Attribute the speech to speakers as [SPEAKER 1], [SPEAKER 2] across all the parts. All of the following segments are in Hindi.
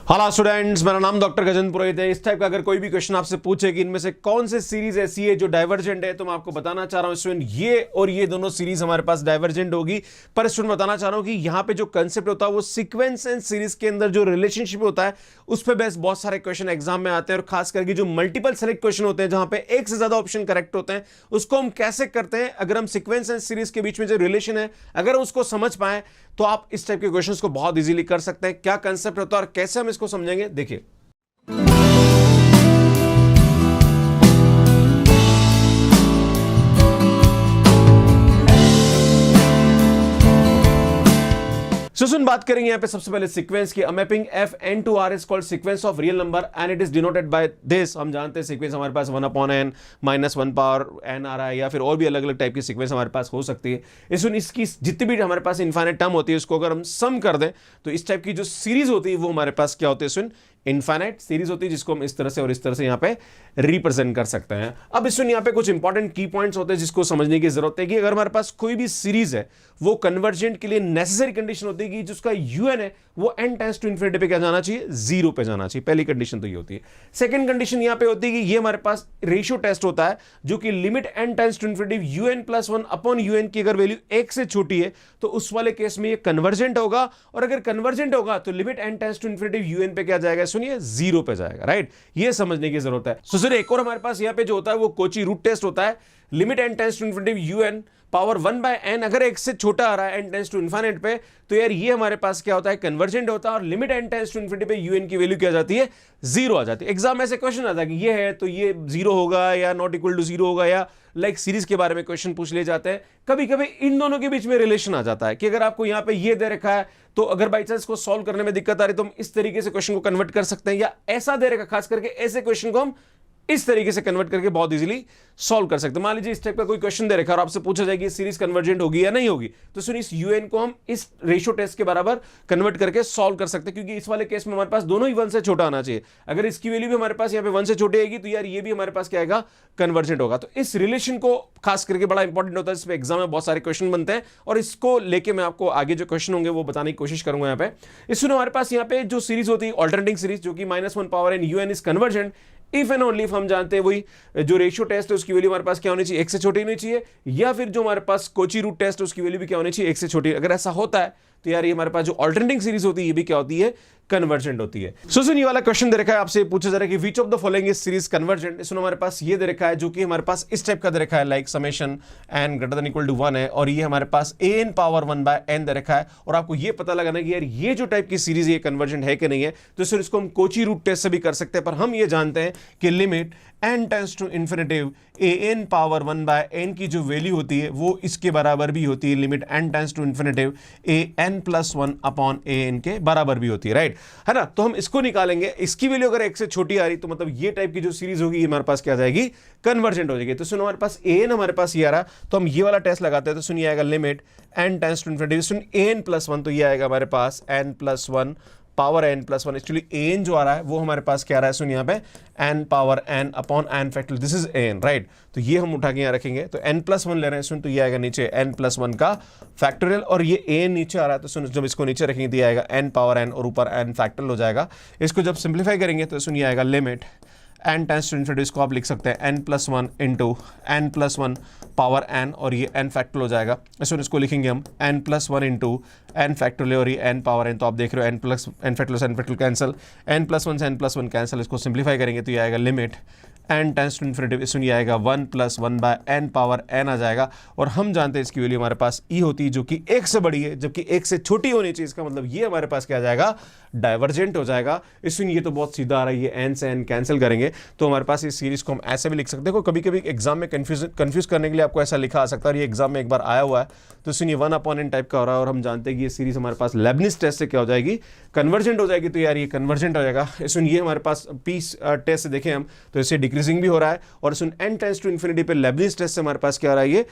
[SPEAKER 1] हेलो स्टूडेंट्स, मेरा नाम डॉक्टर गजेंद्र पुरोहित है। इस टाइप का अगर कोई भी क्वेश्चन आपसे पूछे कि इनमें से कौन सी सीरीज ऐसी है जो डाइवर्जेंट है, तो मैं आपको बताना चाह रहा हूं स्टूडेंट, ये और ये दोनों सीरीज हमारे पास डाइवर्जेंट होगी। पर स्टूडेंट बताना चाह रहा हूं कि यहां पे जो कंसेप्ट होता है वो सीक्वेंस एंड सीरीज के अंदर जो रिलेशनशिप होता है उस पर बेस बहुत सारे क्वेश्चन एग्जाम में आते हैं, और खास करके जो मल्टीपल सेलेक्ट क्वेश्चन होते हैं जहां पे एक से ज्यादा ऑप्शन करेक्ट होते हैं, उसको हम कैसे करते हैं। अगर हम सीक्वेंस एंड सीरीज के बीच में जो रिलेशन है अगर उसको समझ पाए तो आप इस टाइप के क्वेश्चंस को बहुत इजीली कर सकते हैं। क्या कंसेप्ट होता है और कैसे हम इसको समझेंगे, देखिए। सुन बात करेंगे यहां पे सबसे पहले सीक्वेंस की। Mapping F N to R is called sequence of real number and it is denoted by this. हम जानते हैं सीक्वेंस हमारे पास 1/n -1 पावर n आ रहा है, या फिर और भी अलग अलग टाइप की सीक्वेंस हमारे पास हो सकती है। इसकी जितनी भी हमारे पास इनफाइनाइट टर्म होती है उसको अगर हम सम कर दें तो इस टाइप की जो सीरीज होती है वो हमारे पास क्या होती है सुन, इनफाइनाइट सीरीज होती है, जिसको हम इस तरह से और इस तरह से यहां पे रिप्रेजेंट कर सकते हैं। अब इसमें यहां पे कुछ इंपॉर्टेंट की पॉइंट्स होते हैं जिसको समझने की जरूरत है कि अगर हमारे पास कोई भी सीरीज है वो कन्वर्जेंट के लिए नेसेसरी कंडीशन होती है कि जिसका यूएन है वो n टेंड्स टू इनफिनिटी पे क्या जाना चाहिए, 0 पे जाना चाहिए। पहली कंडीशन तो ये होती है। सेकंड कंडीशन यहां पे होती है कि ये हमारे पास रेशियो टेस्ट होता है जो कि limit n tends to infinity un+1 upon un की अगर वैल्यू 1 से छोटी है तो उस वाले केस में ये कन्वर्जेंट होगा, और अगर कन्वर्जेंट होगा तो limit n tends to infinity un पे क्या जाएगा, सुनिए 0 पे जाएगा। राइट, ये समझने की जरूरत है। सो एक और हमारे पास यहां पे जो होता है वो कोची रूट टेस्ट होता है। Limit n tends to infinity un power 1/n अगर एक से छोटा आ रहा है n टेंड्स टू इनफिनिट पे, तो यार ये हमारे पास क्या होता है, कन्वर्जेंट होता है, और limit n tends to infinity पे un की वैल्यू क्या जाती है, 0 आ जाती है। एग्जाम में ऐसे क्वेश्चन आता है कि ये है तो ये 0 होगा या नॉट इक्वल टू 0 होगा, या लाइक सीरीज के बारे में क्वेश्चन पूछ ले जाते हैं। कभी कभी इन दोनों के बीच में रिलेशन आ जाता है कि अगर आपको यहां पे ये दे रखा है तो अगर बाई चांस को सॉल्व करने में दिक्कत आ रही तो हम इस तरीके से क्वेश्चन को कन्वर्ट कर सकते हैं, या ऐसा दे रखा, खास करके ऐसे क्वेश्चन को हम इस तरीके से कन्वर्ट करके बहुत इजीली सॉल्व कर सकते हैं। मान लीजिए इस टाइप का कोई क्वेश्चन दे रखा है और आपसे पूछा जाएगी सीरीज कन्वर्जेंट होगी या नहीं होगी, तो सुनिए इस यूएन को हम इस रेशियो टेस्ट के बराबर कन्वर्ट करके सॉल्व कर सकते हैं, क्योंकि इस वाले केस में हमारे पास दोनों ही 1 से छोटा आना चाहिए। अगर इसकी वैल्यू भी हमारे पास यहाँ पे 1 से छोटी आएगी तो यार ये भी हमारे पास क्या आएगा, कन्वर्जेंट होगा। तो इस रिलेशन को खास करके बड़ा इंपॉर्टेंट होता है, इस पे एग्जाम में बहुत सारे क्वेश्चन बनते हैं, और इसको लेके मैं आपको आगे जो क्वेश्चन होंगे वो बताने की कोशिश करूंगा। यहाँ पे इसमें हमारे पास यहाँ पे जो सीरीज होती है ऑल्टरनेटिंग सीरीज, जो कि -1 power n un is convergent if and only if हम जानते हैं वही जो रेशियो टेस्ट है उसकी वैल्यू हमारे पास क्या होनी चाहिए, 1 से छोटी होनी चाहिए, या फिर जो हमारे पास कोची रूट टेस्ट है उसकी वैल्यू भी क्या होनी चाहिए, 1 से छोटी। अगर ऐसा होता है तो यार ये हमारे पास जो ऑल्टरनेटिंग सीरीज होती है ये भी क्या होती है, कन्वर्जेंट होती है। सुन ये वाला क्वेश्चन दे रखा है, आपसे पूछा जा रहा है कि विच of the following is series convergent. इसमें हमारे पास ये दे रखा है जो कि हमारे पास इस टाइप का दे रखा है, like summation n greater than equal to 1 है, और ये हमारे पास an पावर 1/n दे रखा है, और आपको ये पता लगाना है कि यार ये जो टाइप की सीरीज ये कन्वर्जेंट है कि नहीं है। तो सर इसको हम कोची रूट टेस्ट से भी कर सकते हैं, पर हम ये जानते हैं कि limit n tends to infinitive an power 1/n की जो वैल्यू होती है वो इसके बराबर भी होती है, limit n tends to infinitive an+1 upon an के बराबर भी होती है। राइट है ना, तो हम इसको निकालेंगे। इसकी वैल्यू अगर 1 से छोटी आ रही तो मतलब ये टाइप की जो सीरीज होगी हमारे पास क्या आ जाएगी, कन्वर्जेंट हो जाएगी। तो सुनो हमारे पास an हमारे पास ये आ रहा, तो हम ये वाला टेस्ट लगाते हैं। तो सुनिए आएगा limit n tends to infinitive सुन an+1, तो ये आएगा हमारे पास n+1 power n+1। Actually an जो आ रहा है वो हमारे पास क्या आ रहा है, सुन यहाँ पे n power n upon n factorial, this is an। Right, तो ये हम उठा के यहाँ रखेंगे, तो n+1 ले रहे हैं सुन, तो ये आएगा नीचे n+1 का फैक्टोरियल, और ये an नीचे आ रहा है तो सुन जब इसको नीचे रखेंगे तो ये आएगा n पावर n और ऊपर n फैक्टोरियल हो जाएगा। इसको जब सिंप्लीफाई करेंगे तो सुन ये आएगा limit n tends to infinity, इसको आप लिख सकते हैं n+1 into n+1 power n, और ये n फैक्टोरियल हो जाएगा। इसको लिखेंगे हम n+1 इंटू n फैक्टोरियल, और ये n पावर n, तो आप देख रहे हो n फैक्टोरियल कैंसिल, n+1 से n+1 कैंसिल। इसको सिंप्लीफाई करेंगे तो ये आएगा limit n tends to infinity, इसमें ये आएगा 1+1/n पावर n आ जाएगा, और हम जानते हैं इसकी वैल्यू हमारे पास e होती है जो कि 1 से बड़ी है, जबकि 1 से छोटी होनी चाहिए। इसका मतलब ये हमारे पास क्या आ जाएगा, डाइवर्जेंट हो जाएगा। इसमें ये तो बहुत सीधा आ रहा है, ये n से n कैंसिल करेंगे तो हमारे पास इस सीरीज को हम ऐसे भी लिख सकते हैं। कभी कभी एग्जाम में कंफ्यूज करने के लिए आपको ऐसा लिखा आ सकता है, और ये एग्जाम में एक बार आया हुआ है, तो सुनिए 1/n टाइप का हो रहा है, और हम जानते हैं कि ये सीरीज हमारे पास लेबनिज टेस्ट से क्या हो जाएगी, कन्वर्जेंट हो जाएगी। तो यार ये कन्वर्जेंट हो जाएगा। इसमें ये हमारे पास पीस टेस्ट से देखें हम तो इससे डिक्रीजिंग भी हो रहा है, और सुन n टेंड्स टू इन्फिनिटी पे लेबनिज टेस्ट से हमारे पास क्या हो रहा है, ये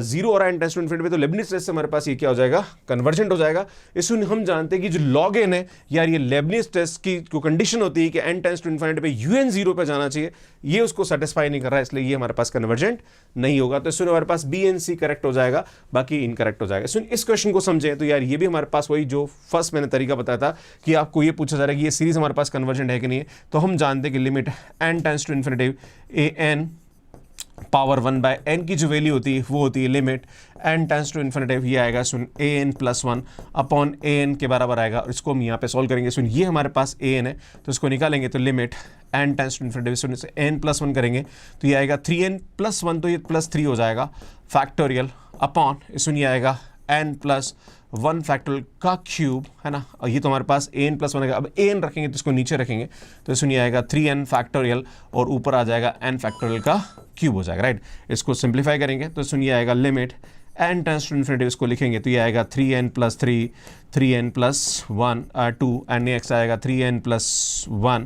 [SPEAKER 1] 0 हो रहा है n टेंड्स टू इन्फिनिटी पे, तो लेबनिज टेस्ट से हमारे पास ये क्या हो जाएगा, कन्वर्जेंट हो जाएगा। इसमें हम जानते हैं कि जो log n है यार यार ये लेबनिज टेस्ट की जो कंडीशन होती है कि n टेंड्स टू इन्फिनिटी पे un 0 पे जाना चाहिए, ये उसको सेटिस्फाई नहीं कर रहा है, इसलिए ये हमारे पास कन्वर्जेंट नहीं होगा। तो इसमें हमारे पास बी एंड सी करेक्ट हो जाएगा, बाकी इनकरेक्ट हो जाएगा। इस क्वेश्चन को समझें तो यार ये भी हमारे पास वही जो फर्स्ट मैंने तरीका बताया था कि आपको ये पूछा जा रहा है कि ये सीरीज हमारे पास कन्वर्जेंट है कि नहीं है, तो हम जानते हैं कि limit n tends to infinity A N power 1 by N की जो वैल्यू होती है वो होती है limit n tends to infinity, ये आएगा सुन A N plus 1 upon A N के बराबर आएगा। और इसको हम यहाँ पे सॉल्व करेंगे, सुन ये हमारे पास ए एन है तो इसको निकालेंगे तो limit n tends to infinity, सुन इसे n प्लस 1 करेंगे तो ये आएगा 3n प्लस 1, तो ये प्लस 3 हो जाएगा फैक्टोरियल अपॉन सुन ये आएगा n प्लस 1 फैक्टोरियल का क्यूब, है ना। और ये तो हमारे पास an प्लस 1 है, अब an रखेंगे तो इसको नीचे रखेंगे तो सुनिए आएगा 3n फैक्टोरियल और ऊपर आ जाएगा n फैक्टोरियल का क्यूब हो जाएगा, राइट। इसको सिंप्लीफाई करेंगे तो सुनिए आएगा limit n tends to infinity, इसको लिखेंगे तो ये आएगा 3n plus 3, 3n plus 1 2 and next आएगा 3n प्लस 1,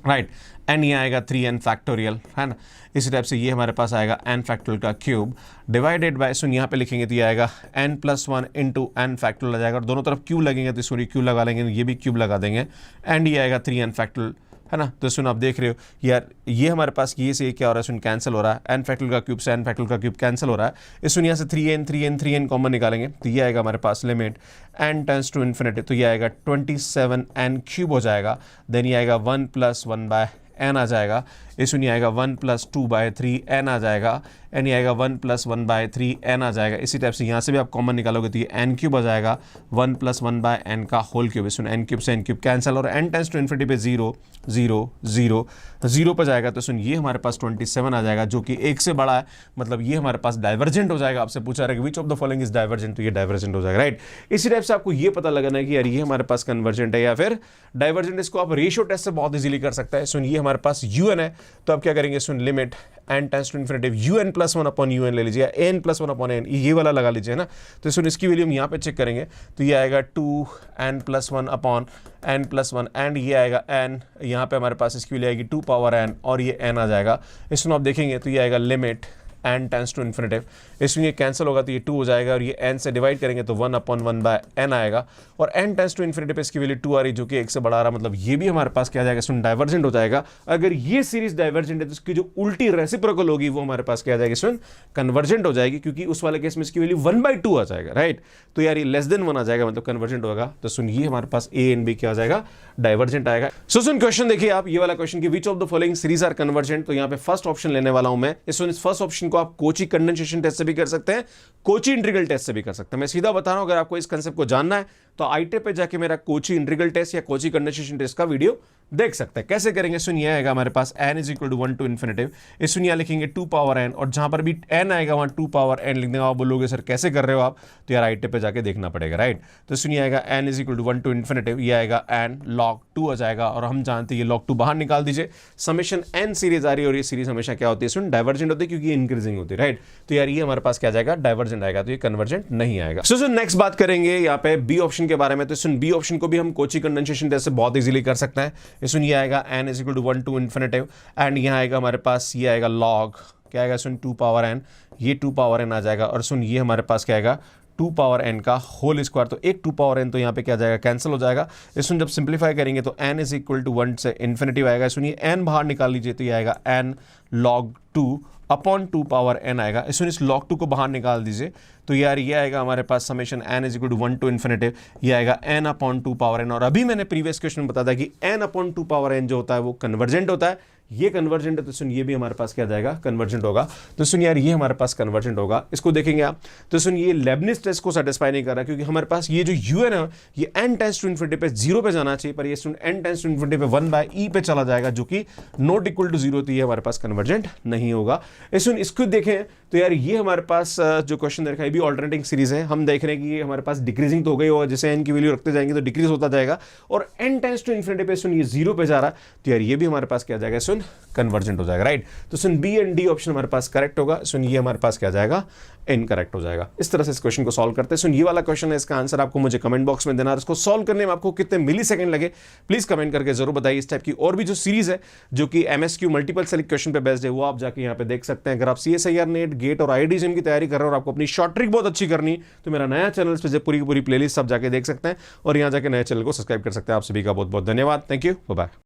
[SPEAKER 1] राइट, एंड ये आएगा 3n फैक्टोरियल, है ना। इसी टाइप से ये हमारे पास आएगा n फैक्टोरियल का क्यूब डिवाइडेड बाय, सुन यहाँ पे लिखेंगे तो ये आएगा n plus 1 into n factorial आ जाएगा, और दोनों तरफ क्यूब लगेंगे तो इसको क्यूब लगा लेंगे, ये भी क्यूब लगा देंगे एंड ये आएगा 3n फैक्टोरियल, है ना। तो सुन आप देख रहे हो यार ये हमारे पास ये से क्या हो रहा है, सुन कैंसिल हो रहा है, n फैक्टोरियल का क्यूब से n फैक्टोरियल का क्यूब कैंसिल हो रहा है। इस सुन यहाँ से 3n कॉमन निकालेंगे तो ये आएगा हमारे पास limit n tends to infinity, तो ये आएगा 27n क्यूब हो जाएगा। देन ये आएगा 1 प्लस 1 बाय n आ जाएगा, इस सुनिए आएगा 1 प्लस 2 बाय 3 n आ जाएगा, एन ये आएगा 1 प्लस 1 बाय 3 n आ जाएगा। इसी टाइप से यहाँ से भी आप कॉमन निकालोगे तो ये n क्यूब आ जाएगा 1 प्लस 1 बाय n का होल क्यूब, सुन n क्यूब से n क्यूब कैंसिल, और n टेंड्स टू इन्फिनिटी पे 0 0 0 0 पर जाएगा तो सुन ये हमारे पास 27 आ जाएगा जो कि 1 से बड़ा है, मतलब ये हमारे पास डाइवर्जेंट हो जाएगा। आपसे पूछा रहेगा विच of the following is divergent, तो ये डाइवर्जेंट हो जाएगा, राइट। इसी टाइप से आपको ये पता लगाना है कि यार ये हमारे पास कन्वर्जेंट है या फिर डाइवर्जेंट। इसको आप रेशियो टेस्ट से बहुत इजीली कर सकता है। सुन ये हमारे पास un है तो आप क्या करेंगे, सुन limit n tends to infinity un plus 1 upon un ले लीजिए, n प्लस 1 अपॉन n ये वाला लगा लीजिए ना। तो सुन इसकी वैल्यू हम यहाँ पे चेक करेंगे तो ये आएगा 2n plus 1 upon n plus 1 and ये आएगा n, यहाँ पे हमारे पास इसकी वैल्यू आएगी 2 पावर n और ये n आ जाएगा। इसमें आप देखेंगे तो ये आएगा limit n tends to infinity, इसमें ये कैंसिल होगा तो ये 2 हो जाएगा और ये n से डिवाइड करेंगे तो 1 अपॉन 1 बाय n आएगा, और n टेंड्स टू इन्फिनिटी पे इसकी वैल्यू 2 आ रही जो कि 1 से बड़ा आ रहा, मतलब ये भी हमारे पास क्या आ जाएगा, सुन डाइवर्जेंट हो जाएगा। अगर ये सीरीज डाइवर्जेंट है तो इसकी जो उल्टी रेसिप्रोकल होगी वो हमारे पास क्या आ जाएगी, सुन कन्वर्जेंट हो जाएगी, क्योंकि उस वाले केस में इसकी वैल्यू 1/2 आ जाएगा, राइट। तो यार ये लेस देन 1 आ जाएगा, मतलब कन्वर्जेंट होगा। तो सुन ये हमारे पास a एंड b क्या आ जाएगा, डाइवर्जेंट आएगा। सो सुन क्वेश्चन देखिए आप, ये वाला क्वेश्चन की which of the following series are convergent, तो यहाँ पे फर्स्ट ऑप्शन लेने वाला हूं मैं। इस फर्स्ट ऑप्शन को आप कोची कंडेंसेशन टेस्ट से भी कर सकते हैं, कोची इंटीग्रल टेस्ट से भी कर सकते हैं। मैं सीधा बता रहा हूं, अगर आपको इस कंसेप्ट को जानना है तो आईटे पे जाके मेरा कोची इंटीग्रल टेस्ट या कोची कंडेंसेशन टेस्ट का वीडियो देख सकते हैं। कैसे करेंगे, सुनिए आएगा हमारे पास n is equal to 1 to infinity, इस सुनिए लिखेंगे 2 पावर n, और जहां पर भी n आएगा वहां 2 पावर n लिख देंगे। आप बोलोगे सर कैसे कर रहे हो आप, तो यार आईटे पे जाके देखना पड़ेगा, राइट। तो सुनिए आएगा n is equal to 1 to infinity, ये आएगा n log 2 आ जाएगा, और हम जानते हैं ये log 2 बाहर निकाल दीजिए, समेशन n सीरीज आ रही है और ये सीरीज हमेशा क्या होती है, सुन डाइवर्जेंट होती है क्योंकि इंक्रीजिंग होती है, राइट। तो यार ये हमारे पास क्या जाएगा, डाइवर्जेंट आएगा, तो ये कन्वर्जेंट नहीं आएगा। सो नेक्स्ट बात करेंगे यहाँ पे बी ऑप्शन के बारे में। तो सुन बी ऑप्शन को भी हम कोची कंडेंसेशन टेस्ट से बहुत इजीली कर सकते हैं। सुन ये आएगा n is equal to 1 to infinity, and यहाँ आएगा हमारे पास ये आएगा log क्या आएगा, सुन 2 पावर n, ये 2 पावर n आ जाएगा, और सुन ये हमारे पास क्या आएगा 2 पावर n का होल स्क्वायर, तो एक 2 पावर n तो यहाँ पे क्या जाएगा, कैंसिल हो जाएगा। इसमें जब सिंप्लीफाई करेंगे तो n इज इक्वल टू 1 से इन्फिनिटी आएगा, सुनिए n बाहर निकाल लीजिए तो ये आएगा n log 2 upon 2 power n आएगा। इसमें इस log 2 को बाहर निकाल दीजिए तो यार ये आएगा हमारे पास summation n is equal to 1 to infinity, ये आएगा n अपॉन 2 पावर n, और अभी मैंने प्रीवियस क्वेश्चन में बताया था कि n अपॉन 2 पावर n जो होता है वो कन्वर्जेंट होता है, ये कन्वर्जेंट है, तो सुन ये भी हमारे पास क्या जाएगा, कन्वर्जेंट होगा। तो सुन यार ये हमारे पास कन्वर्जेंट होगा, इसको देखेंगे आप। तो सुन ये लेबनिज टेस्ट को सेटिस्फाई नहीं कर रहा, क्योंकि हमारे पास ये जो u है ना, ये n टेंड्स टू इन्फिनिटी पे 0 पे जाना चाहिए, पर ये सुन n टेंड्स टू इन्फिनिटी पे 1/e पे चला जाएगा, जो कि नॉट इक्वल टू 0, तो ये हमारे पास कन्वर्जेंट नहीं होगा। सुन इसको देखें तो यार ये हमारे पास जो क्वेश्चन देखा है भी ऑल्टरनेटिंग सीरीज है, हम देख रहे हैं कि ये हमारे पास डिक्रीजिंग तो हो गई होगा, जैसे n की वैल्यू रखते जाएंगे तो डिक्रीज होता जाएगा, और n टेंड्स टू इन्फिनिटी पे सुन ये 0 पे जा रहा है, तो यार ये भी हमारे पास क्या जाएगा, सुन सुन कन्वर्जेंट हो जाएगा, राइट। तो सुन बी एंड डी ऑप्शन हमारे पास करेक्ट होगा, सुन ये हमारे पास क्या जाएगा, इनकरेक्ट हो जाएगा। इस तरह से इस क्वेश्चन को सॉल्व करते हैं। सुन ये वाला क्वेश्चन है, इसका आंसर आपको मुझे कमेंट बॉक्स में देना है। इसको सॉल्व करने में आपको कितने मिली सेकंड लगे प्लीज कमेंट करके जरूर बताइए। इस टाइप की और भी जो सीरीज है जो कि एमएसक्यू मल्टीपल सेलेक्ट क्वेश्चन पे बेस्ड है, वो आप जाके यहाँ पे देख सकते हैं। अगर आप सीएसआईआर नेट, गेट और आईआईटीजीएम की तैयारी कर रहे हो और आपको अपनी शॉर्ट ट्रिक बहुत अच्छी करनी, तो मेरा नया चैनल पे पूरी की पूरी प्लेलिस्ट आप जाके देख सकते हैं और यहाँ जाके नए चैनल को सब्सक्राइब कर सकते हैं। आप सभी का बहुत बहुत धन्यवाद। Thank you, bye bye.